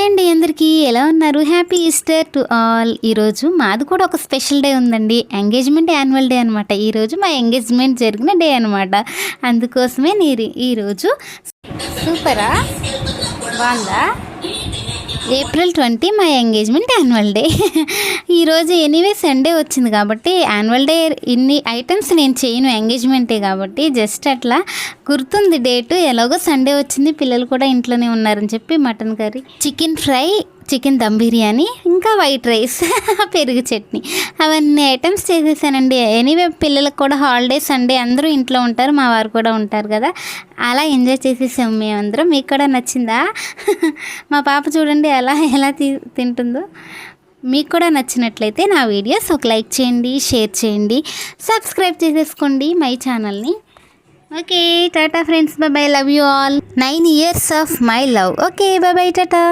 Hi అండి, అందరికీ ఎలా ఉన్నారు? Happy Easter to all. ఈరోజు మాది కూడా ఒక స్పెషల్ డే ఉందండి. ఎంగేజ్మెంట్ యాన్యువల్ డే అనమాట. ఈరోజు మా ఎంగేజ్మెంట్ జరిగిన డే అనమాట. అందుకోసమే నేను ఈరోజు సూపరా బాగుందా. ఏప్రిల్ 20 మా ఎంగేజ్మెంట్ యాన్యువల్ డే. ఈరోజు ఎనీవే సండే వచ్చింది కాబట్టి యాన్యువల్ డే ఇన్ని ఐటమ్స్ నేను చేయను, ఎంగేజ్మెంటే కాబట్టి జస్ట్ అట్లా గుర్తుంది డేటు. ఎలాగో సండే వచ్చింది, పిల్లలు కూడా ఇంట్లోనే ఉన్నారని చెప్పి mutton curry, chicken fry, chicken dum biryani, ఇంకా వైట్ రైస్, పెరుగు చట్నీ, అవన్నీ ఐటమ్స్ చేసేసానండి. ఎనీవే పిల్లలకు కూడా హాలిడే, సండే అందరూ ఇంట్లో ఉంటారు, మా వారు కూడా ఉంటారు కదా, అలా ఎంజాయ్ చేసేసాము మేమందరం. మీకు కూడా నచ్చిందా? మా పాప చూడండి ఎలా తింటుందో. మీకు కూడా నచ్చినట్లయితే నా వీడియోస్ ఒక లైక్ చేయండి, షేర్ చేయండి, సబ్స్క్రైబ్ చేసేసుకోండి మై ఛానల్ని. Okay, tata friends, bye, love you all. 9 years of my love. Okay, bye, Tata.